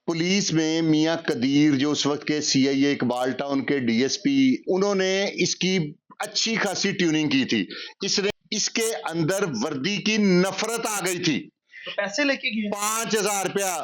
Police में मियां कदीर जो उस वक्त के सीआईए इकबाल टाउन के डीएसपी, उन्होंने इसकी अच्छी खासी ट्यूनिंग की थी। इसके अंदर वर्दी की नफरत आ गई थी। तो पैसे लेके गए 5,000 रुपया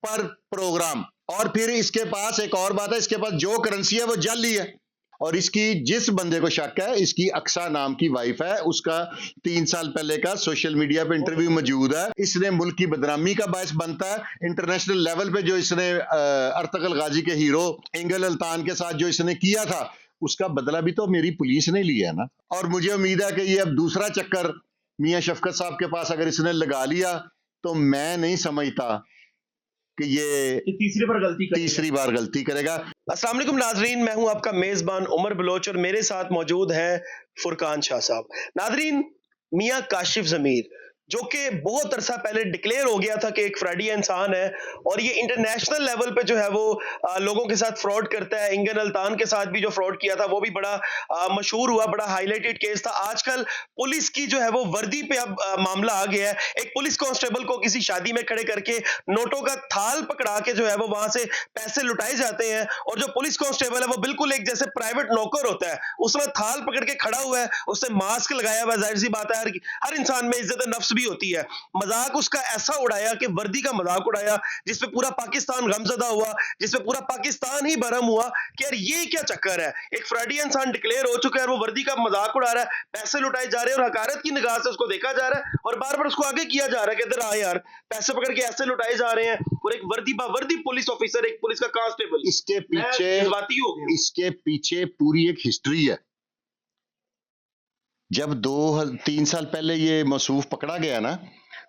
पर प्रोग्राम। और फिर इसके पास एक और बात है, इसके पास जो करेंसी है वो जाली है। और इसकी जिस बंदे को शक है, इसकी अक्सा नाम की वाइफ है, उसका 3 साल पहले का सोशल मीडिया पे इंटरव्यू मौजूद है। इसने मुल्क की बदनामी का बायस बनता है। इंटरनेशनल लेवल पे जो इसने अर्तगल गाजी के हीरो एंगल अल्तान के साथ जो इसने किया था, उसका बदला भी तो मेरी पुलिस ने लिया ना। और मुझे उम्मीद है कि ये अब दूसरा चक्कर मियां शफकत साहब के पास अगर इसने लगा लिया, तो मैं नहीं समझता कि ये तीसरी बार गलती करेगा। अस्सलाम वालेकुम नाजरीन, मैं हूं आपका मेजबान उमर बलोच और मेरे साथ मौजूद है फुरकान शाह साहब। नाजरीन, मियां काशिफ ज़मीर जो कि बहुत अरसा पहले डिक्लेयर हो गया था कि एक फ्रॉडी इंसान है और ये इंटरनेशनल लेवल पे जो है वो लोगों के साथ फ्रॉड करता है। इंगन अल्तान के साथ भी जो फ्रॉड किया था वो भी बड़ा मशहूर हुआ, बड़ा हाईलाइटेड केस था। आजकल पुलिस की जो है वो वर्दी पे अब मामला आ गया है। एक पुलिस कांस्टेबल को किसी शादी में खड़े करके नोटों का थाल पकड़ा के जो है वो वहां से पैसे लुटाए जाते हैं और जो पुलिस कांस्टेबल है वो बिल्कुल एक जैसे प्राइवेट नौकर होता है, उसने थाल पकड़ के खड़ा हुआ है, उसने मास्क लगाया हुआ है। जाहिर सी बात है हर इंसान में इज्जत नफ्स भी होती है। मजाक उसका ऐसा उड़ाया कि वर्दी का मजाक उड़ाया जिसपे पूरा पाकिस्तान गमजदा हुआ, जिसपे पूरा पाकिस्तान ही भरम हुआ कि यार ये क्या चक्कर है। एक फ्रॉडी इंसान डिक्लेयर हो चुका है, वो वर्दी का मजाक उड़ा रहा है, पैसे लुटाए जा रहे हैं और हकारत की निगाह से उसको देखा जा रहा है और बार बार उसको आगे किया जा रहा है कि इधर आ यार, पैसे पकड़ के ऐसे लुटाए जा रहे हैं। और एक वर्दी पुलिस ऑफिसर, एक पुलिस का कांस्टेबल, इसके पीछे पूरी एक हिस्ट्री है। जब 2-3 साल पहले ये मसूफ पकड़ा गया ना,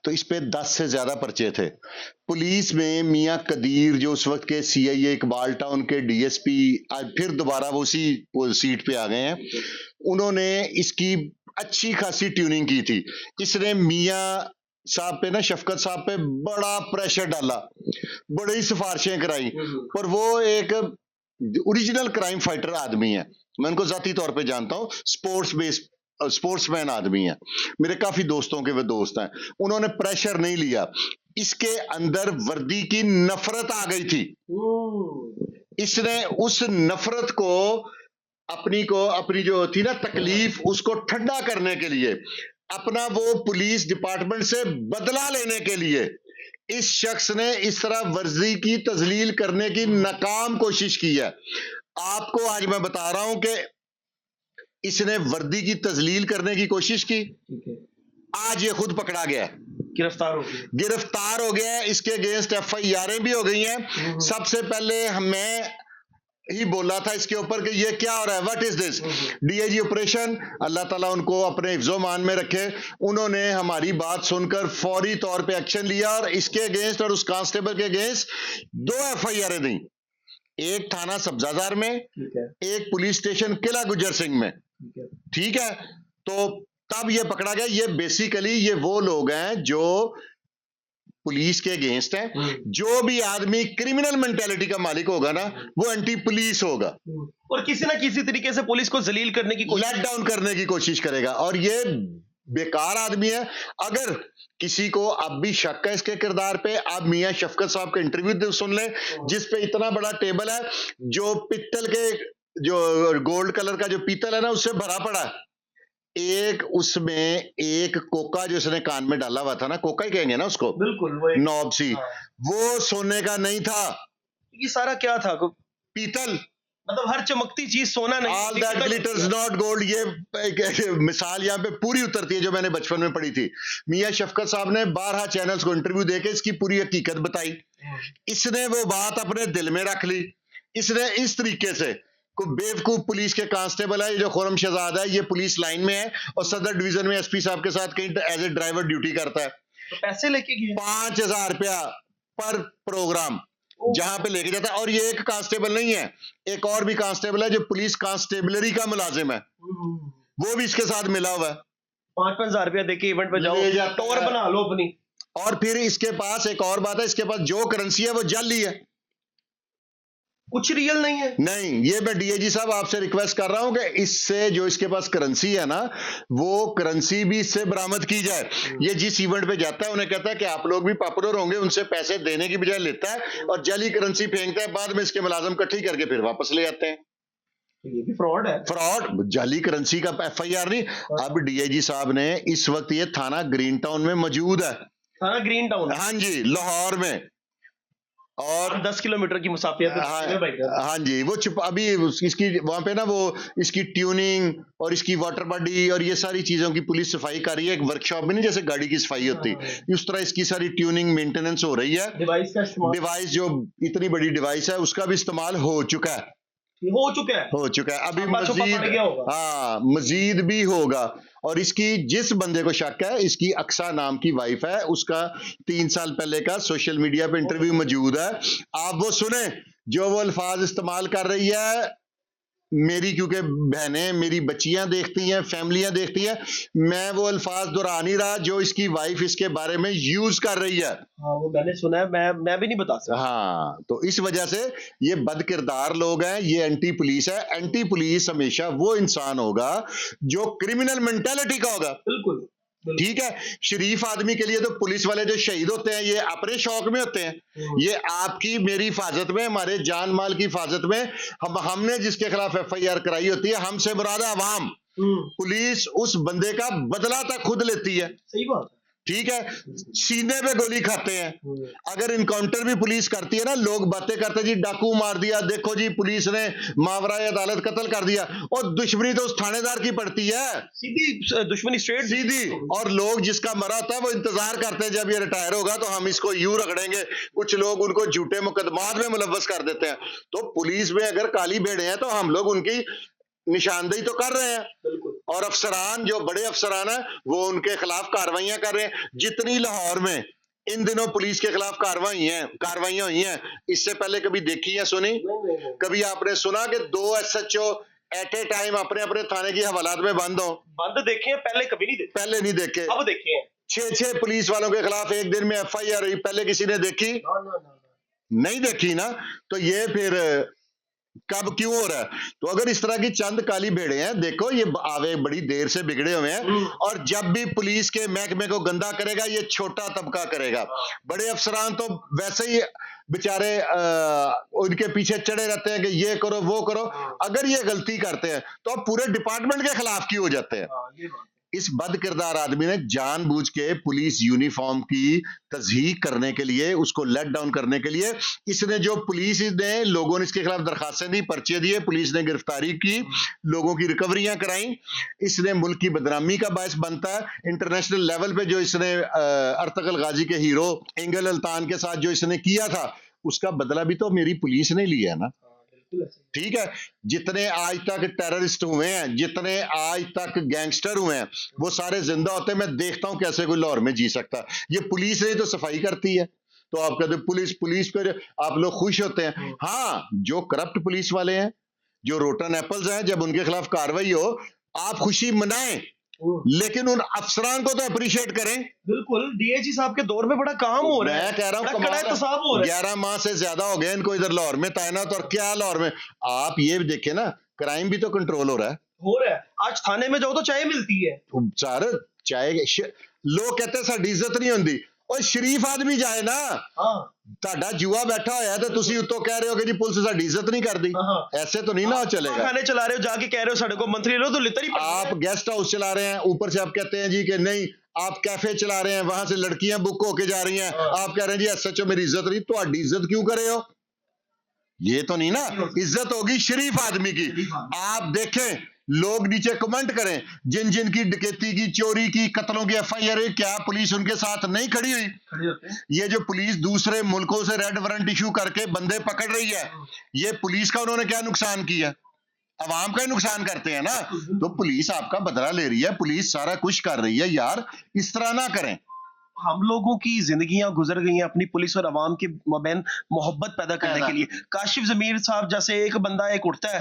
तो इस पे 10 से ज्यादा पर्चे थे। पुलिस में मियां कदीर जो उस वक्त के सीआईए इकबाल टाउन के डीएसपी, आज फिर दोबारा वो उसी सीट पे आ गए हैं। उन्होंने इसकी अच्छी खासी ट्यूनिंग की थी। इसने मियां साहब पे ना, शफकत साहब पे बड़ा प्रेशर डाला, बड़ी सिफारिशें कराई, पर वो एक ओरिजिनल क्राइम फाइटर आदमी है। मैं उनको जाती तौर पे जानता हूँ, स्पोर्ट्समैन आदमी है, मेरे काफी दोस्तों के वे दोस्त हैं। उन्होंने प्रेशर नहीं लिया, इसके अंदर वर्दी की नफरत आ गई थी। इसने उस नफरत को अपनी जो थी ना तकलीफ, उसको ठंडा करने के लिए, अपना वो पुलिस डिपार्टमेंट से बदला लेने के लिए, इस शख्स ने इस तरह वर्दी की तजलील करने की नाकाम कोशिश की है। आपको आज मैं बता रहा हूं कि इसने वर्दी की तजलील करने की कोशिश की, आज ये खुद पकड़ा गया है, गिरफ्तार हो गया है। इसके अगेंस्ट एफआईआर भी हो गई हैं। सबसे पहले मैं ही बोला था इसके ऊपर कि ये क्या हो रहा है, what is this. DIG operation, अल्लाह ताला उनको अपने हिफ्ज़ो-मान में रखे, उन्होंने हमारी बात सुनकर फौरी तौर पे एक्शन लिया और इसके अगेंस्ट और उस कांस्टेबल के अगेंस्ट 2 एफआईआर दी, एक थाना सब्जाजार में, एक पुलिस स्टेशन किला गुजर सिंह में। ठीक है, तो तब ये पकड़ा गया। ये बेसिकली ये वो लोग हैं जो पुलिस के अगेंस्ट हैं। जो भी आदमी क्रिमिनल मेंटालिटी का मालिक होगा ना, वो एंटी पुलिस होगा और किसी ना किसी तरीके से पुलिस को जलील करने की कोशिश, लेट डाउन करने की कोशिश करेगा। और ये बेकार आदमी है। अगर किसी को अब भी शक है इसके किरदार पे, आप मियां शफकत साहब का इंटरव्यू सुन ले, जिस पे इतना बड़ा टेबल है, जो पित्तल के, जो गोल्ड कलर का जो पीतल है ना, उससे भरा पड़ा है। एक उसमें एक कोका जो इसने कान में डाला हुआ था ना, कोका ही कहेंगे ना उसको, बिल्कुल नॉब सी, वो सोने का नहीं था। ये सारा क्या था? पीतल, मतलब हर चमकती चीज सोना नहीं। All that glitters not gold. ये मिसाल यहाँ पे पूरी उतरती है जो मैंने बचपन में पढ़ी थी। मियां शफकत साहब ने 12 चैनल्स को इंटरव्यू देके इसकी पूरी हकीकत बताई। इसने वो बात अपने दिल में रख ली। इसने इस तरीके से, को बेवकूफ पुलिस के कांस्टेबल है, ये जो खुरम शहजाद है, ये पुलिस लाइन में है और सदर डिवीजन में एसपी साहब के साथ कहीं एज ए ड्राइवर ड्यूटी करता है। तो पैसे लेके गए 5,000 रुपया पर प्रोग्राम जहां पे लेके जाता है। और ये एक कांस्टेबल नहीं है, एक और भी कांस्टेबल है जो पुलिस कांस्टेबलरी का मुलाजिम है, वो भी इसके साथ मिला हुआ है। 5,000 रुपया देके इवेंट पे जाओ, टोर बना लो अपनी। और फिर इसके पास एक और बात है, इसके पास जो करेंसी है वो जाली है। कुछ रियल नहीं है। नहीं, ये मैं डीआईजी साहब आपसे रिक्वेस्ट कर रहा हूं कि इससे जो इसके पास करेंसी है ना, वो करेंसी भी इससे बरामद की जाए। ये जिस इवेंट पे जाता है उन्हें कहता है कि आप लोग भी पॉपुलर होंगे, उनसे पैसे देने की बजाय लेता है और जाली करेंसी फेंकता है, बाद में इसके मुलाजिम इकट्ठी करके फिर वापस ले आते हैं। ये भी फ्रॉड है। फ्रॉड, जाली करेंसी का एफआईआर नहीं। अब डीआईजी साहब ने इस वक्त ये थाना ग्रीन टाउन में मौजूद है। थाना ग्रीन टाउन, हाँ जी, लाहौर में, और 10 किलोमीटर की मुसाफियत है। हाँ जी, वो अभी इसकी वहां पे ना वो इसकी ट्यूनिंग और इसकी वाटर बॉडी और ये सारी चीजों की पुलिस सफाई कर रही है। एक वर्कशॉप में नहीं जैसे गाड़ी की सफाई होती, उस तरह इसकी सारी ट्यूनिंग मेंटेनेंस हो रही है। डिवाइस का इस्तेमाल, डिवाइस जो इतनी बड़ी डिवाइस है उसका भी इस्तेमाल हो चुका है। अभी मजीद, हाँ मजीद भी होगा। और इसकी जिस बंदे को शक है, इसकी अक्सा नाम की वाइफ है, उसका 3 साल पहले का सोशल मीडिया पे इंटरव्यू मौजूद है। आप वो सुने जो वो अल्फाज इस्तेमाल कर रही है। मेरी क्योंकि बहनें, मेरी बच्चियां देखती हैं, फैमिलियां देखती हैं, मैं वो अल्फाज दोहरा नहीं रहा जो इसकी वाइफ इसके बारे में यूज कर रही है। हाँ, वो मैंने सुना है, मैं भी नहीं बता सकता। हाँ, तो इस वजह से ये बदकिरदार लोग हैं, ये एंटी पुलिस है। एंटी पुलिस हमेशा वो इंसान होगा जो क्रिमिनल मेंटालिटी का होगा। बिल्कुल, ठीक है। शरीफ आदमी के लिए तो पुलिस वाले जो शहीद होते हैं ये अपने शौक में होते हैं, ये आपकी मेरी हिफाजत में, हमारे जान माल की हिफाजत में। हमने जिसके खिलाफ एफआईआर कराई होती है, हमसे मुराद है अवाम। पुलिस उस बंदे का बदला तक खुद लेती है। सही बात, ठीक है, सीने पे गोली खाते हैं। अगर इनकाउंटर भी पुलिस करती है ना, लोग बातें करते हैं जी डाकू मार दिया, देखो जी पुलिस ने मावराए अदालत कत्ल कर दिया, और दुश्मनी तो उस थानेदार की पड़ती है, सीधी दुश्मनी, स्ट्रेट सीधी। और लोग जिसका मरा होता है वो इंतजार करते हैं जब ये रिटायर होगा तो हम इसको यूं रगड़ेंगे। कुछ लोग उनको झूठे मुकदमात में मुलव्वस कर देते हैं। तो पुलिस में अगर काली भेड़े हैं तो हम लोग उनकी निशानदेही तो कर रहे हैं। बिल्कुल। और अफसरान, जो बड़े अफसरान हैं, वो उनके खिलाफ कार्रवाइयां कर रहे हैं। जितनी लाहौर में इन दिनों पुलिस के खिलाफ कार्रवाइयां हुई हैं, इससे पहले कभी देखी है, सुनी? कभी आपने सुना कि 2 एसएचओ एट ए टाइम अपने अपने थाने की हवालात में बंद हो? बंद देखे हैं, पहले कभी नहीं देखे। पहले नहीं देखे, अब देखे हैं। 6 पुलिस वालों के खिलाफ एक दिन में एफआईआर हुई, पहले किसी ने देखी? नहीं देखी ना। तो ये फिर कब क्यों हो रहा है? तो अगर इस तरह की चंद काली भेड़े हैं, देखो ये आवे बड़ी देर से बिगड़े हुए हैं, और जब भी पुलिस के महकमे को गंदा करेगा ये छोटा तबका करेगा। बड़े अफसरान तो वैसे ही बेचारे उनके पीछे चढ़े रहते हैं कि ये करो वो करो। अगर ये गलती करते हैं तो अब पूरे डिपार्टमेंट के खिलाफ क्यों हो जाते हैं? इस बदकिरदार आदमी ने जानबूझ के पुलिस यूनिफॉर्म की तज़हीक करने के लिए, उसको लेट डाउन करने के लिए, इसने जो पुलिस ने, लोगों ने इसके खिलाफ दरखास्तें दी, पर्चे दिए, पुलिस ने गिरफ्तारी की, लोगों की रिकवरियां कराई। इसने मुल्क की बदनामी का बायस बनता है। इंटरनेशनल लेवल पे जो इसने अर्तगल गाजी के हीरो एंगल अल्तान के साथ जो इसने किया था, उसका बदला भी तो मेरी पुलिस ने लिया है ना। ठीक है, जितने आज तक टेररिस्ट हुए हैं, जितने आज तक गैंगस्टर हुए हैं, वो सारे जिंदा होते हैं। मैं देखता हूं कैसे कोई लाहौर में जी सकता है। ये पुलिस ही तो सफाई करती है। तो आप कहते पुलिस पे आप लोग खुश होते हैं। हाँ, जो करप्ट पुलिस वाले हैं, जो रोटन एप्पल्स हैं, जब उनके खिलाफ कार्रवाई हो आप खुशी मनाएं, लेकिन उन अफसरान को तो अप्रिशिएट करें। बिल्कुल, डीआईजी साहब के दौर में बड़ा काम हो रहा है। मैं कह रहा हूं 11 माह से ज्यादा हो गए इनको इधर लाहौर में तैनात। और क्या लाहौर में आप ये देखें ना, क्राइम भी तो कंट्रोल हो रहा है। आज थाने में जाओ तो चाय मिलती है। सर चाय, लोग कहते हैं साडी इज्जत नहीं होती। और शरीफ आदमी जाए ना, ਤੁਹਾਡਾ जुआ बैठा होया है तो तुसी उत्तों कह रहे हो कि जी पुलिस साडी इज्जत नहीं करती। ऐसे तो नहीं ना चलेगा। खाने चला रहे हो, जाके कह रहे हो साडे को मंत्री लो, तो लितर ही आप गेस्ट हाउस चला रहे हैं, ऊपर से आप कहते हैं जी कि नहीं, आप कैफे चला रहे हैं, वहां से लड़कियां बुक होके जा रही हैं, आप कह रहे हैं जी एसएचओ मेरी इज्जत नहीं। तो इज्जत क्यों करे हो? ये तो नहीं ना। इज्जत होगी शरीफ आदमी की। आप देखें, लोग नीचे कमेंट करें, जिन जिन की डकैती की, चोरी की, कत्लों की एफआईआर, क्या पुलिस उनके साथ नहीं खड़ी हुई? ये जो पुलिस दूसरे मुल्कों से रेड वारंट इशू करके बंदे पकड़ रही है, ये पुलिस का उन्होंने क्या नुकसान किया? अवाम का ही नुकसान करते हैं ना। तो पुलिस आपका बदला ले रही है, पुलिस सारा कुछ कर रही है। यार इस तरह ना करें। हम लोगों की जिंदगियां गुजर गई हैं अपनी पुलिस और अवाम के मबैन मोहब्बत पैदा करने के लिए। काशिफ जमीर साहब जैसे एक बंदा एक उठता है,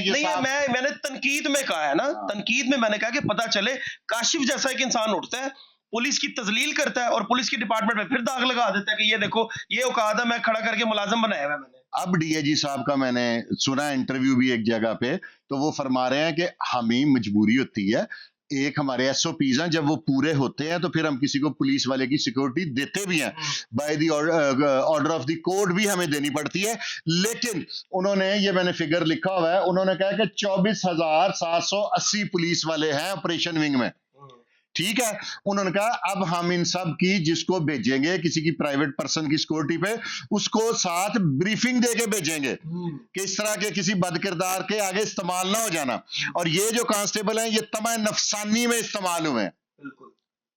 नहीं मैंने तनकीद में कहा है ना, तनकीद में मैंने कहा कि पता चले काशिफ जैसा एक इंसान उठता है, पुलिस की तजलील करता है और पुलिस की डिपार्टमेंट में फिर दाग लगा देता है कि ये देखो, ये औकात है, मैं खड़ा करके मुलाजिम बनाया हुआ है मैंने। अब डीआईजी साहब का मैंने सुना इंटरव्यू भी एक जगह पे, तो वो फरमा रहे हैं कि हमें मजबूरी होती है, एक हमारे एसओपीज हैं, जब वो पूरे होते हैं तो फिर हम किसी को पुलिस वाले की सिक्योरिटी देते भी हैं, by the order of the court भी हमें देनी पड़ती है। लेकिन उन्होंने, ये मैंने फिगर लिखा हुआ है, उन्होंने कहा कि 24,780 पुलिस वाले हैं ऑपरेशन विंग में। ठीक है, उन्होंने कहा अब हम इन सब की जिसको भेजेंगे किसी की प्राइवेट पर्सन की सिक्योरिटी पे, उसको साथ ब्रीफिंग देके भेजेंगे कि इस तरह के किसी बदकिरदार के आगे इस्तेमाल ना हो जाना। और ये जो कांस्टेबल हैं ये तमाम नफसानी में इस्तेमाल हुए हैं।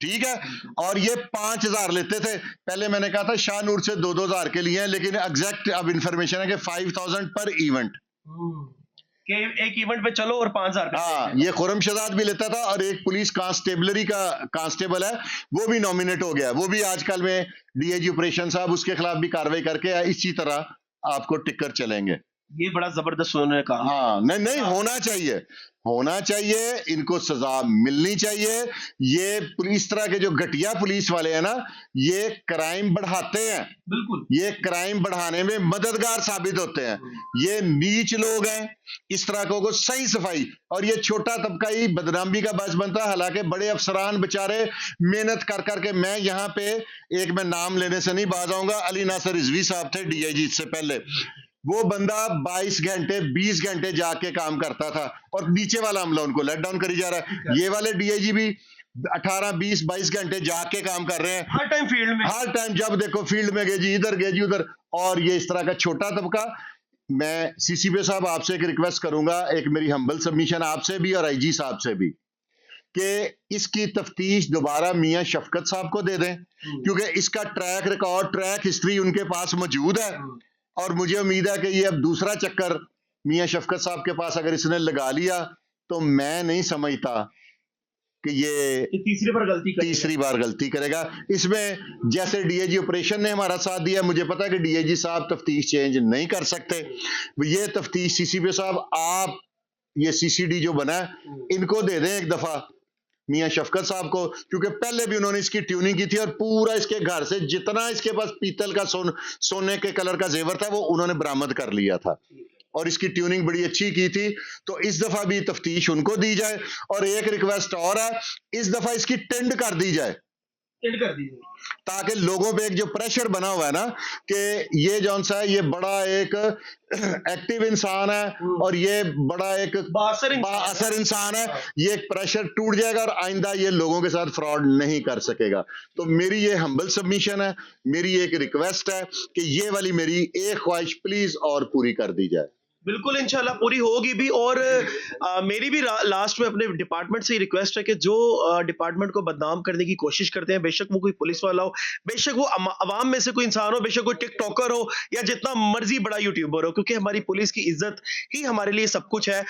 ठीक है, और ये 5,000 लेते थे। पहले मैंने कहा था शाहनूर से 2,000 के लिए हैं, लेकिन एग्जैक्ट अब इंफॉर्मेशन है कि 5,000 पर इवेंट कि एक इवेंट पे चलो और 5,000। हाँ, ये खुरम शहजाद भी लेता था, और एक पुलिस कांस्टेबलरी का कांस्टेबल है वो भी नॉमिनेट हो गया, वो भी आजकल में डीआईजी ऑपरेशन साहब उसके खिलाफ भी कार्रवाई करके इसी तरह आपको टिकर चलेंगे। ये बड़ा जबरदस्त उन्होंने कहा। हाँ, नहीं नहीं, होना चाहिए, इनको सजा मिलनी चाहिए। ये इस तरह के जो घटिया पुलिस वाले हैं ना, ये क्राइम बढ़ाते हैं, बिल्कुल, ये क्राइम बढ़ाने में मददगार साबित होते हैं। ये नीच लोग हैं, इस तरह को सही सफाई, और ये छोटा तबका ही बदनामी का बायस बनता है। हालांकि बड़े अफसरान बेचारे मेहनत कर करके, मैं यहाँ पे एक मैं नाम लेने से नहीं बाज आऊंगा, अली नासर रिजवी साहब थे डीआईजी इससे पहले, वो बंदा 22 घंटे 20 घंटे जाके काम करता था, और नीचे वाला अमला उनको लेट डाउन करी जा रहा है। ये वाले डीआईजी भी 18, 20, 22 घंटे जाके काम कर रहे हैं, हर टाइम फील्ड में, हर टाइम जब देखो फील्ड में गए जी, इधर गए जी उधर। और ये इस तरह का छोटा तबका, मैं सीसीपी साहब आपसे एक रिक्वेस्ट करूंगा, एक मेरी हम्बल सबमिशन आपसे भी और आईजी साहब से भी, कि इसकी तफ्तीश दोबारा मियां शफकत साहब को दे दें, क्योंकि इसका ट्रैक रिकॉर्ड, ट्रैक हिस्ट्री उनके पास मौजूद है। और मुझे उम्मीद है कि ये अब दूसरा चक्कर मियां शफकत साहब के पास अगर इसने लगा लिया, तो मैं नहीं समझता कि ये तीसरी बार गलती करेगा। इसमें जैसे डीआईजी ऑपरेशन ने हमारा साथ दिया, मुझे पता है कि डीआईजी साहब तफ्तीश चेंज नहीं कर सकते, ये तफ्तीश सीसीपी साहब, आप ये सीसीडी जो बना है इनको दे दें एक दफा मियां शफकत साहब को, क्योंकि पहले भी उन्होंने इसकी ट्यूनिंग की थी, और पूरा इसके घर से जितना इसके पास पीतल का सोने के कलर का जेवर था वो उन्होंने बरामद कर लिया था, और इसकी ट्यूनिंग बड़ी अच्छी की थी। तो इस दफा भी तफ्तीश उनको दी जाए, और एक रिक्वेस्ट और है, इस दफा इसकी टेंड कर दी जाए, ताकि लोगों पे एक जो प्रेशर बना हुआ है ना कि ये जौन सा है, ये बड़ा एक एक्टिव इंसान है और ये बड़ा एक बाअसर इंसान है, ये एक प्रेशर टूट जाएगा और आइंदा ये लोगों के साथ फ्रॉड नहीं कर सकेगा। तो मेरी ये हम्बल सबमिशन है, मेरी एक रिक्वेस्ट है कि ये वाली मेरी एक ख्वाहिश प्लीज और पूरी कर दी जाए। बिल्कुल, इंशाल्लाह पूरी होगी भी। और मेरी भी लास्ट में अपने डिपार्टमेंट से रिक्वेस्ट है कि जो डिपार्टमेंट को बदनाम करने की कोशिश करते हैं, बेशक वो कोई पुलिस वाला हो, बेशक वो अवाम में से कोई इंसान हो, बेशक कोई टिकटॉकर हो या जितना मर्जी बड़ा यूट्यूबर हो, क्योंकि हमारी पुलिस की इज्जत ही हमारे लिए सब कुछ है।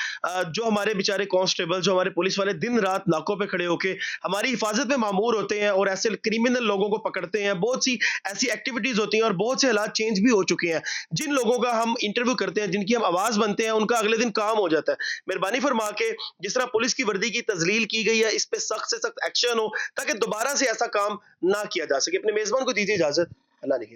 जो हमारे बेचारे कांस्टेबल, जो हमारे पुलिस वाले दिन रात नाकों पे खड़े होके हमारी हिफाजत में मामूर होते हैं और ऐसे क्रिमिनल लोगों को पकड़ते हैं, बहुत सी ऐसी एक्टिविटीज होती हैं और बहुत से हालात चेंज भी हो चुके हैं। जिन लोगों का हम इंटरव्यू करते हैं, जिनकी हम आवाज बनते हैं, उनका अगले दिन काम हो जाता है। मेहरबानी फरमा के जिस तरह पुलिस की वर्दी की तजलील की गई है, इस पे सख्त से सख्त एक्शन हो, ताकि दोबारा से ऐसा काम ना किया जा सके। अपने मेजबान को दीजिए इजाजत। अल्लाह ने